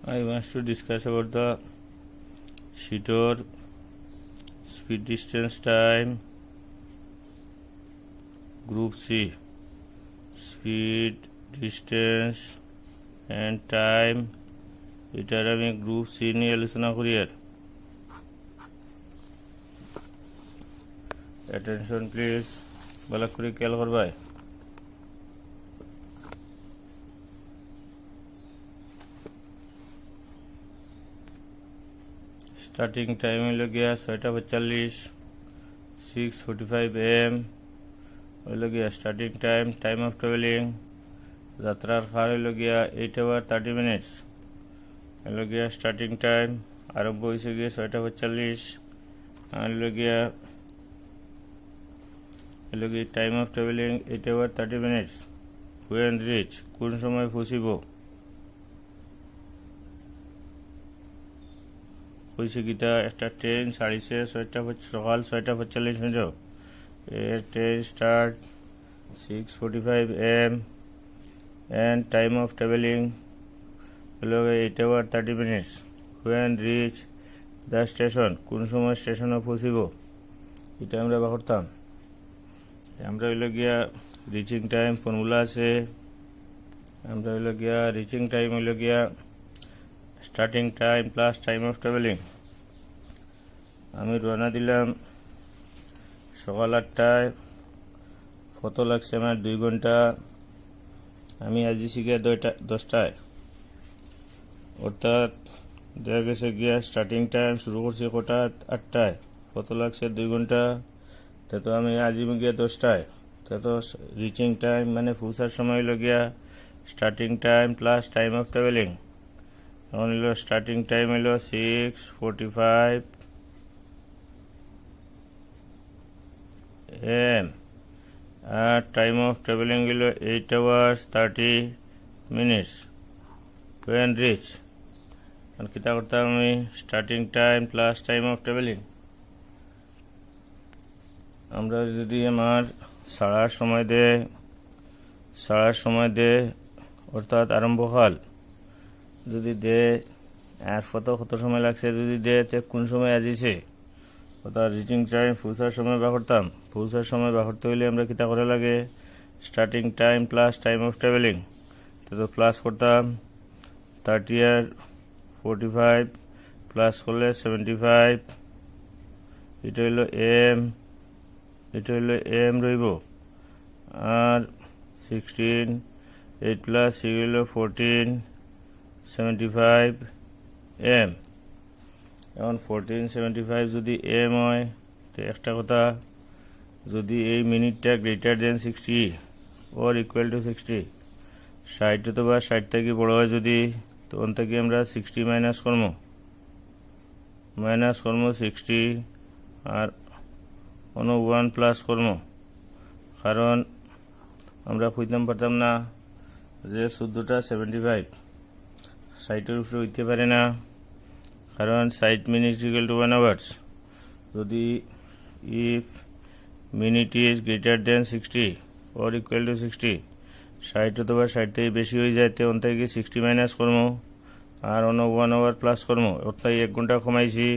I want to discuss about the Shitor speed distance time group C speed distance and time এটার আমি group C নিয়ে আলোচনা করি আর attention please ভালো করে খেয়াল করবাই স্টার্টিং টাইম হইল গিয়া 6:45 6:45 AM হইল গিয়া স্টার্টিং টাইম অফ ট্রাভেলিং যাত্রার কাল হইল গিয়া 8 hours 30 minutes হইল গিয়া স্টার্টিং টাইম আরম্ভ হয়েছে গিয়া 6:45 হইল গিয়া time of travelling 8 hours 30 minutes when reach কোন সময় পৌঁছিব হয়েছে গীতা একটা ট্রেন ছাড়িছে সকাল 6:45 এর train start 6:45 AM and time of traveling হলো 8 hours 30 minutes when reach the station কোন সময় স্টেশনে পৌঁছিব এটা আমরা করতাম আমরা হইল গিয়া রিচিং টাইম ফর্মুলা আছে আমরা হইল গিয়া রিচিং টাইম হইল গিয়া starting time plus time of travelling আমি রওনা দিলাম সকাল 8টায় কত লাগছে আমার 2 ঘন্টা আমি আসছি গিয়া 10টায় অর্থাৎ দেখা গেছে গিয়া স্টার্টিং টাইম শুরু করছি কটা 8টায় কত লাগছে 2 ঘন্টা তো আমি আসবো গিয়া 10টায় তো রিচিং টাইম মানে পৌঁছার সময় হইল গিয়া starting time plus time of travelling এখন হইল স্টার্টিং টাইম হইল 6:45 AM আর টাইম অফ ট্রাভেলিং হইল 8 hours 30 minutes when reach আর কিতা করতাম আমি starting time plus time of travelling আমরা যদি আমার সারার সময় দে অর্থাৎ আরম্ভকাল যদি দে আর কত সময় লাগছে যদি দে তে কোন সময় আসিছে অর্থাৎ রিচিং টাইম পৌঁছার সময় বা করতাম পৌঁছার সময় বা করতে হইলে আমরা কিতা করা লাগে starting time plus time of travelling তো প্লাস করতাম 30 আর 45 প্লাস করলে 75 এটা হইল এম রইব আর 16 8 প্লাস 6 হইল 14 75 এম এখন 1475 যদি এম হয় তো একটা কথা যদি এই মিনিটটা greater than 60 or equal to 60 60 অথবা 60 থেকে বড় হয় যদি তখন থেকে আমরা 60 মাইনাস করবো 60 আর 1 প্লাস করবো কারণ আমরা খুঁজতাম পারতাম না যে 14টা 75 60-এর উপরে হইতে পারে না কারণ 60 minutes equal to 1 hours যদি if minute is greater than 60 or equal to 60 60 অথবা 60 থেকে বেশি হয়ে যায় তখন থেকে 60 মাইনাস করবো আর 1 hour প্লাস করবো অর্থাৎ 1 ঘন্টা কমাইছি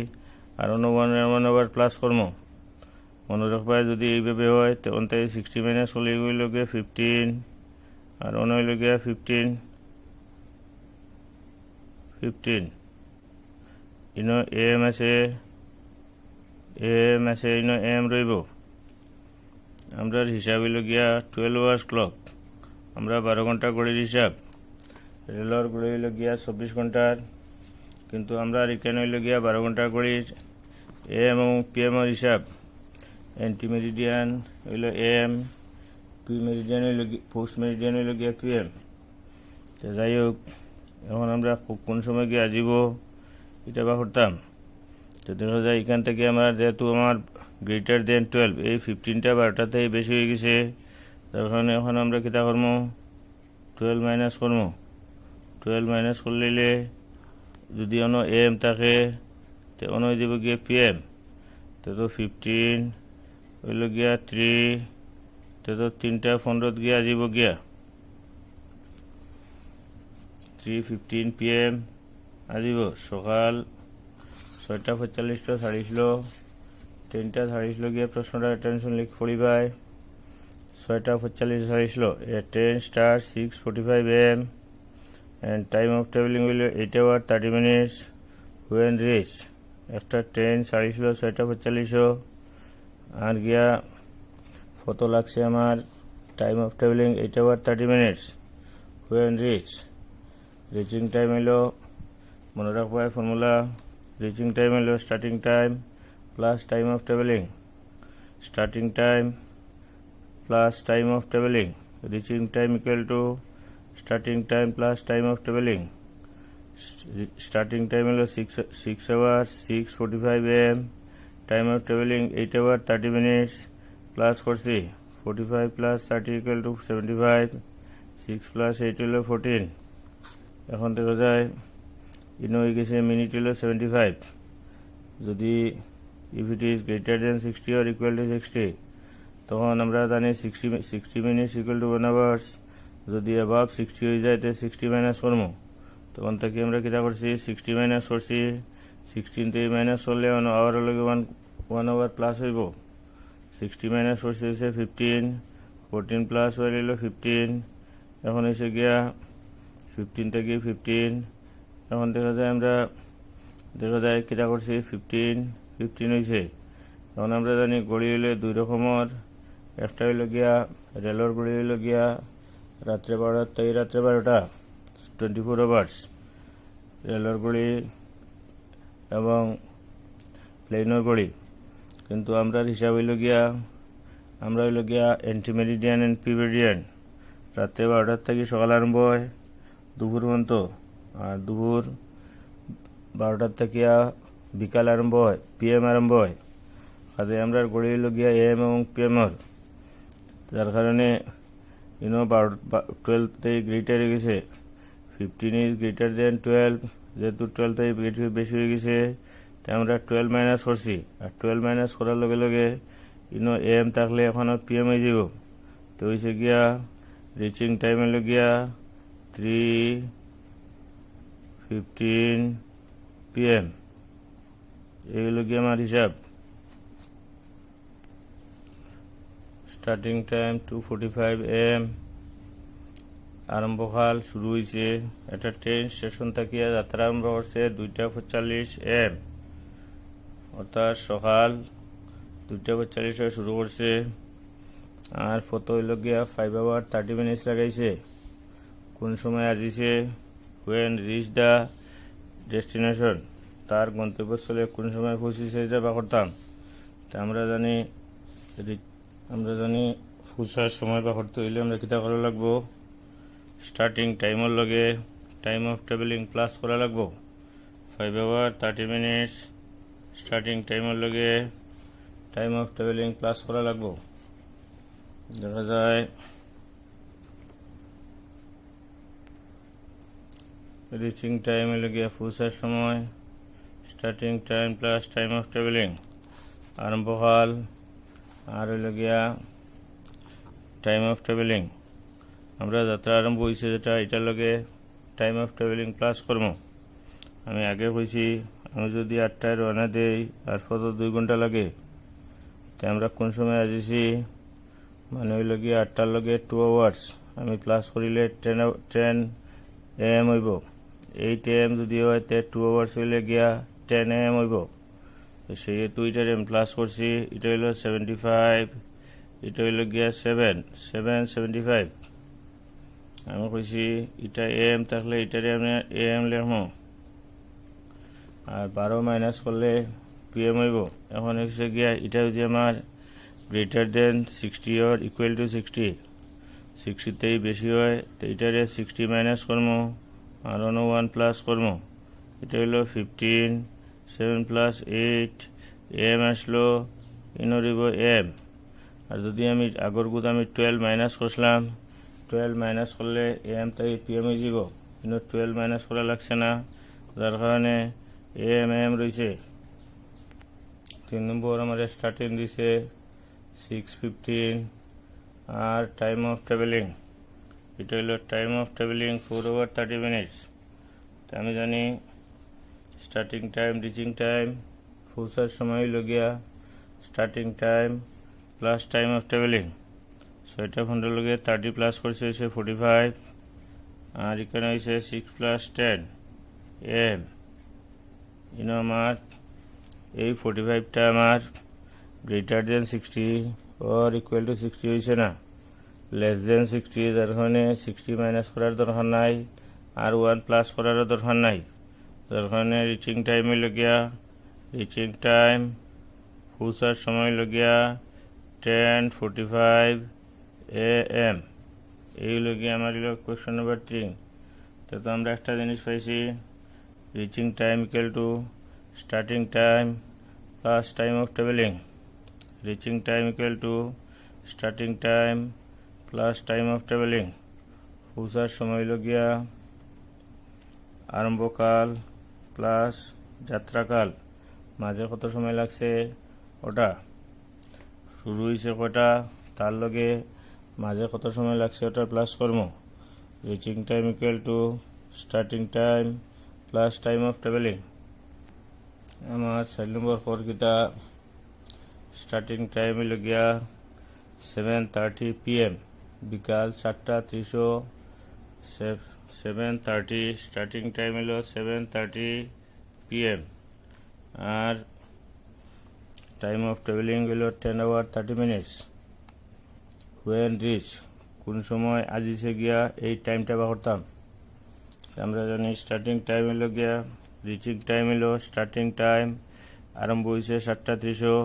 আর 1 hour প্লাস করবো মনে রাখবা যদি এইভাবে হয় তখন থেকে 60 মাইনাস হলে হইল গিয়ে 15 আর হইল গিয়া 15 ইনো এম আছে ইনো এম রইব আমরা হিসাব হইল গিয়া 12 hours ক্লক আমরা 12 ঘন্টা ঘড়ির হিসাব রেলর ঘড়ি হইল গিয়া 24 ঘন্টার কিন্তু আমরা এখানে হইল গিয়া 12 ঘন্টা ঘড়ির এম এবং পিএম এর হিসাব এন্টি মেরিডিয়ান হইল এম পি মেরিডিয়ান হইল পোস্ট মেরিডিয়ান হইল গিয়া পিএম তো যাই হোক এখন আমরা কোন সময় গিয়ে আসব এটা বা করতাম তো দেখা যায় এখান থেকে আমার যেহেতু আমার গ্রেটার দেন 12 এই 15টা 12টা থেকে বেশি হয়ে গেছে তখন এখন আমরা কিতা করবো 12 মাইনাস করবো 12 মাইনাস করলে যদি অন্য এম থাকে তো অন্য দিব গিয়ে পিএম তো 15 হইল গিয়া 3 তো 3টা 15 গিয়া আসব গিয়া 3:15 PM আজিব সকাল 6:45 ছাড়িছিল 3টা ছাড়িছিল গিয়ে প্রশ্নটা টেনশন লিখ পড়িবাই 6:45 ছাড়িছিল a train starts 6:45 am and time of traveling will 8 hours 30 minutes when reach একটা ট্রেন ছাড়িছিল 6:45 আর গিয়া কত লাগছে আমার time of travelling 8 hours 30 minutes when reach reaching time হলো মনে রাখবো ফর্মুলা রিচিং টাইম হলো starting time plus time of travelling starting time plus time of travelling reaching time equal to starting time plus time of travelling starting time হলো 6 hours 6:45 am time of travelling 8 hours 30 minutes plus করছি 45 plus 30 equal to 75 6 plus 8 হলো 14 এখন দেখা যায় ইনো হয়ে গেছে minute হলো 75 যদি if it is greater than 60 or equal to 60 তখন আমরা জানি 60 মিনিটস ইকুয়াল টু 1 hours যদি অ্যাবাভ 60 হয়ে যায় তো 60 মাইনাস করবো তখন থেকে আমরা কিতা করছি 60 মাইনাস করছি 16 থেকে মাইনাস করলে 1 hour হলে 1 hour প্লাস হইব 60 মাইনাস করছি হয়েছে 15 14 প্লাস হইল 15 এখন এসে গিয়া 15 থেকে 15 এখন দেখা যায় কিতা করছি 15 হয়েছে এখন আমরা জানি গড়ি হইলে দুই রকমের একটা হইল গিয়া রেলর গড়ি হইল গিয়া রাত্রে 12টা থেকে রাত্রে 12টা 24 hours রেলর গড়ি এবং প্লেনের গড়ি কিন্তু আমরা হিসাব হইল গিয়া অ্যান্টিমেরিডিয়ান এন্ড পিমেরিডিয়ান রাত্রে 12টার থেকে সকাল আরম্ভ হয় দুপুর পর্যন্ত আর দুপুর 12টার থেকে বিকাল আরম্ভ হয় পিএম আরম্ভ হয় কাজে আমরা গড়ি হইল গিয়া এম এবং পিএমর যার কারণে 12 থেকে গ্রেটার হয়ে গেছে 15 ইজ গ্রেটার দেন 12 যেহেতু 12 থেকে বেশি হয়ে গেছে তাই আমরা 12 মাইনাস করছি আর 12 মাইনাস করার লগে লগে এম থাকলে এখন পিএম হয়ে যাব তো হয়েছে গিয়া রিচিং টাইম হলো গিয়া 3:15 PM এগুলো গিয়ে আমার হিসাব স্টার্টিং টাইম 2:45 AM আরম্ভকাল শুরু হয়েছে একটা ট্রেন স্টেশন থেকে যাত্রা আরম্ভ করছে 2:45 AM অর্থাৎ সকাল 2:45 শুরু করছে আর ফটো হইল গিয়া 5 hours 30 minutes লাগাইছে কোন সময় আসিছে when reach the destination তার গন্তব্যস্থলে কোন সময় পৌঁছেছে এটা বা করতাম তা আমরা জানি পৌঁছার সময় বা করতে হইলে আমরা কিতা করা লাগবো স্টার্টিং টাইমের লগে টাইম অফ ট্রাভেলিং প্লাস করা লাগবো 5 hours 30 minutes স্টার্টিং টাইমের লগে টাইম অফ ট্রাভেলিং প্লাস করা লাগবো দেখা যায় রিচিং টাইম হলো গিয়া পৌঁছার সময় starting time plus time of travelling আরম্ভকাল আর হইল গিয়া টাইম অফ ট্রাভেলিং আমরা যাত্রা আরম্ভ হয়েছে যেটা এটার লগে টাইম অফ ট্রাভেলিং প্লাস করবো আমি আগে কইছি আমি যদি 8টায় রওনা দেই আর কত 2 ঘন্টা লাগে তাই আমরা কোন সময় আসিছি মানে হইল গিয়া 8টার লগে 2 hours আমি প্লাস করিলে 10 AM হইব 8 AM যদি হয় 2 hours হইলে গিয়া 10 AM হইব সেহেতু এটার আমি প্লাস করছি এটা হইল 75 এটা হইল গিয়া 775 আমি কইছি এটা AM থাকলে এটারে আমি AM লিখবো আর 12 মাইনাস করলে PM হইব এখন হচ্ছে গিয়া এটা যদি আমার greater than 60 or equal to 60 60 থেকে বেশি হয় তো এটারে 60 মাইনাস করবো আর 1 প্লাস করবো এটা হইল 15 7 প্লাস 8 AM আসলো ইনরিব M আর যদি আমি আগর গুদ আমি 12 মাইনাস করলাম 12 মাইনাস করলে AM থেকে PM হয়ে যাব কিন্তু 12 মাইনাস করা লাগছে না যার কারণে AM রয়েছে 3 নম্বর আমার স্টার্টিং দিছে 6:15 আর টাইম অফ ট্রাভেলিং এটা হলো time of travelling 4 hours 30 minutes তো আমি জানি স্টার্টিং টাইম রিচিং টাইম পৌঁছার সময় হইল গিয়া starting time plus time of travelling 6টা 15 লগে 30 প্লাস করছে হয়েছে 45 আর এখানে হয়েছে 6 প্লাস 10 এম আমার এই 45টা আমার greater than 60 or equal to 60 হয়েছে না, লেস দেন 60, যার কারণে 60 মাইনাস করার দরকার নাই আর 1 প্লাস করারও দরকার নাই, যার কারণে রিচিং টাইম হইল গিয়া রিচিং টাইম পৌঁছার সময় হইল গিয়া 10:45 AM। এই হইল গিয়া আমার কোয়েশ্চন নাম্বার 3। তো আমরা একটা জিনিস পাইছি, reaching time equal to starting time plus time of travelling. Reaching time equal to starting time plus time of travelling. পৌঁছার সময় হইল গিয়া আরম্ভকাল প্লাস যাত্রাকাল, মাঝে কত সময় লাগছে ওটা, শুরু হয়েছে কটা তার লগে মাঝে কত সময় লাগছে ওটা প্লাস কর্ম। Reaching time equal to starting time plus time of travelling. আমার 4 নম্বর কিতা স্টার্টিং টাইম হইল গিয়া 7:30 PM, বিকাল 7:30। 7:30 স্টার্টিং টাইম হলো 7:30 PM আর টাইম অফ ট্রাভেলিং হলো 10 hours 30 minutes। ওয়েন রিচ কোন সময় আজিছে গিয়া এই টাইমটা বা করতাম, আমরা জানি স্টার্টিং টাইম হলো গিয়া রিচিং টাইম হলো স্টার্টিং টাইম আরম্ভ হয়েছে 7:30,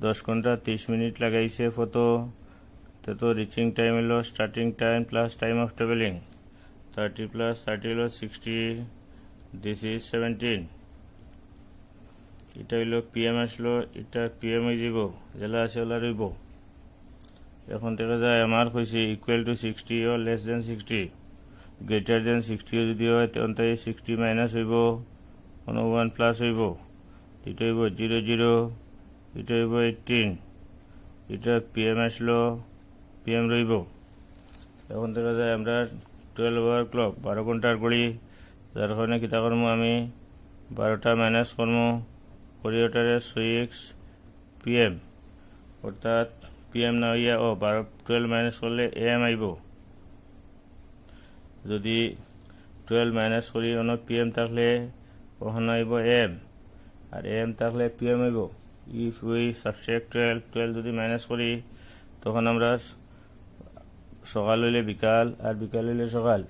10 ঘন্টা 30 মিনিট লাগাইছে ফটো, তো রিচিং টাইম হলো starting time plus time of travelling. 30 plus 30 হলো 60, দিস ইজ 17। এটা হইল PM আসলো, এটা PM হয়ে যাব, জেলা আছে ওলা রইব। এখন দেখা যায় আমার কইছে ইকুয়াল টু 60 ও লেস দেন 60, গ্রেটার দেন 60 যদি হয় তখন তাই 60 মাইনাস হইব, 1 প্লাস হইব, এটা হইব 00, এটা হইব 18। এটা PM আসলো, PM রইব। এখন দেখা যায় আমরা 12 hour ক্লক 12 ঘন্টার ঘড়ি, যার কারণে কিতা করবো আমি 12টা মাইনাস করবো করি ওটারে 6 PM, অর্থাৎ PM না হইয়া 12 মাইনাস করলে AM আইব। যদি 12 মাইনাস করি অন্য PM থাকলে ওখানে আইব AM, আর AM থাকলে PM আইব। ইফ উই সাবট্রাক্ট 12 যদি মাইনাস করি তখন আমরা সকাল হইলে বিকাল আর বিকাল হইলে সকাল।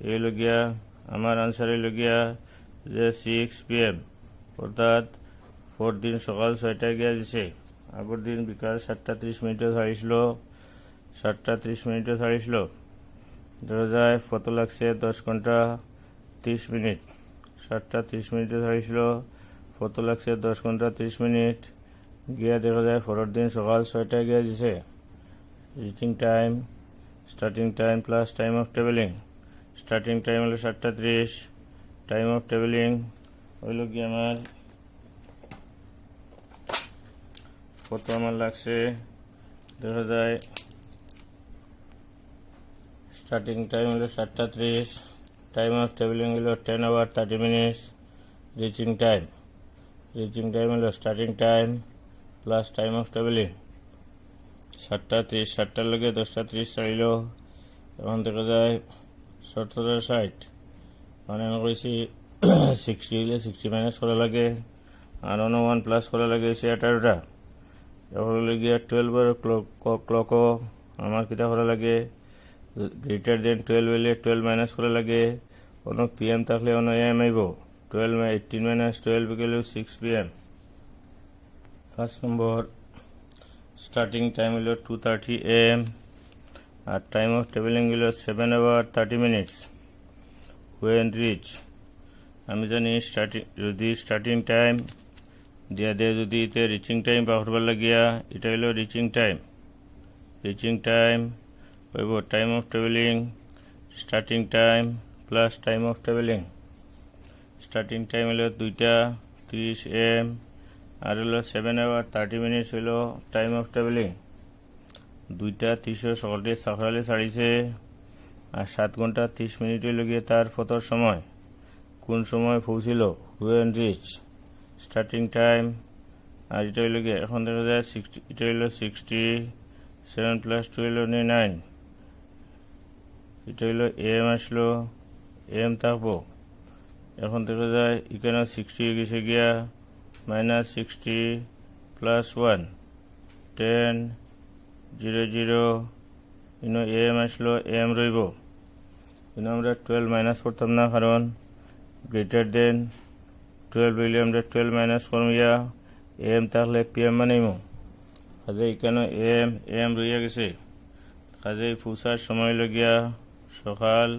এই হইল গিয়া আমার আনসার হইল গিয়া যে 6 PM, অর্থাৎ দিন সকাল 6টায় গিয়া দিছে, আগের দিন বিকাল 7:30 মিনিটে ছাড়িছিল, 7:30 মিনিটে ছাড়িছিল, ধরা যায় কত লাগছে 10 ঘন্টা 30 মিনিট। 7:30 মিনিটে ছাড়িছিল, কত লাগছে 10 ঘন্টা 30 মিনিট, গিয়া দেখা যায় পরের দিন সকাল 6টায় গিয়া দিছে। Reaching time starting time plus time of travelling. Starting time হলো 7:30, টাইম অফ ট্রাভেলিং হইল কি আমার কত আমার লাগছে, দেখা যায় স্টার্টিং টাইম হলো 7:30, টাইম অফ ট্রাভেলিং হলো 10 hours 30 minutes। রিচিং টাইম হলো starting time plus time of travelling. 7:30, 7টার লগে 10:30 চাইল, এখন দেখা যায় 17:60, মানে আমি কইছি 60 হইলে 60 মাইনাস করা লাগে আর অন্য 1 প্লাস করা লাগে হয়েছে 18টা। এখন হলে গিয়া 12 hour ক্লকও আমার কিতা করা লাগে, গ্রেটার দেন 12 হইলে 12 মাইনাস করা লাগে, অন্য PM থাকলে অন্য AM আইব। 18 মাইনাস 12 গেল 6 PM। First number starting time হলো 2:30 AM আর টাইম অফ ট্রাভেলিং হলো 7 hours 30 minutes। ওয়েন রিচ আমি জানি যদি স্টার্টিং টাইম দিয়া দিয়ে যদি এতে রিচিং টাইম বা করবার লাগিয়া এটা হলো রিচিং টাইম হইব time of travelling starting time plus time of travelling. Starting time হলো 2:30 AM আর হলো 7 hours 30 minutes হইল টাইম অফ ট্রাভেলিং। 2:30 সকালে ছাড়িছে আর 7 ঘন্টা 30 মিনিট হইল গিয়ে তার ফতর সময়। কোন সময় পৌঁছিল, when reach, starting time, আর এটা হইল গিয়ে এখন দেখা যায় 60, এটা হইল 67 প্লাস 2 হইল 9, এটা হইল এম আসলো, এম থাকবো। এখন দেখা যায় এখানে 60 হয়ে গেছে গিয়া -60 প্লাস 1 10 0 0 ইনো এম আসলো, এম রইব। ইনো আমরা 12 মাইনাস করতাম না, কারণ গ্রেটার দেন 12 হইলে আমরা 12 মাইনাস করবো, ইয়া এম থাকলে পিএম বানাইব। কাজে এখানে এম রইয়া গেছে। কাজে পৌঁছার সময় লগিয়া সকাল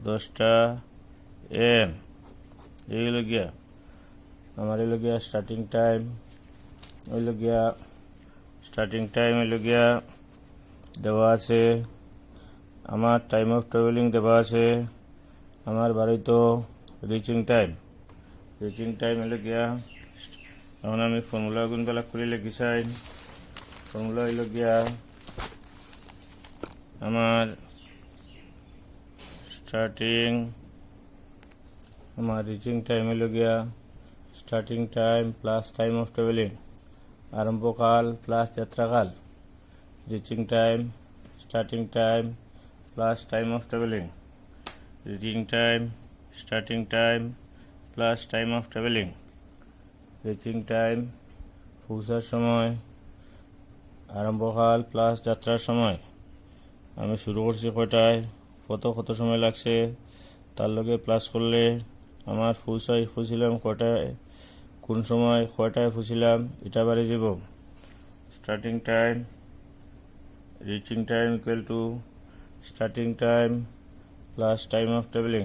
10টা AM। এইগুলো গিয়া আমার হইল গিয়া স্টার্টিং টাইম, হইল গিয়া স্টার্টিং টাইম হইল গিয়া দেওয়া আছে, আমার টাইম অফ ট্রাভেলিং দেওয়া আছে, আমার বাড়ি তো রিচিং টাইম হইল গিয়া। এখন আমি ফর্মুলা গুণবেলা করে লিখি চাই। ফর্মুলা হইল গিয়া আমার আমার রিচিং টাইম হইল গিয়া starting time plus time of travelling, আরম্ভকাল প্লাস যাত্রাকাল, reaching time, starting time plus time of travelling, reaching time, starting time plus time of travelling, reaching time পৌঁছার সময়, আরম্ভকাল প্লাস যাত্রার সময়। আমি শুরু করছি কয়টায়, কত সময় লাগছে তার লগে প্লাস করলে আমার ফুছিলাম কয়টায়, কোন সময় কয়টায় ফুছিলাম এটা বাড়ি যাব। Starting time, reaching time equal to starting time plus time of travelling.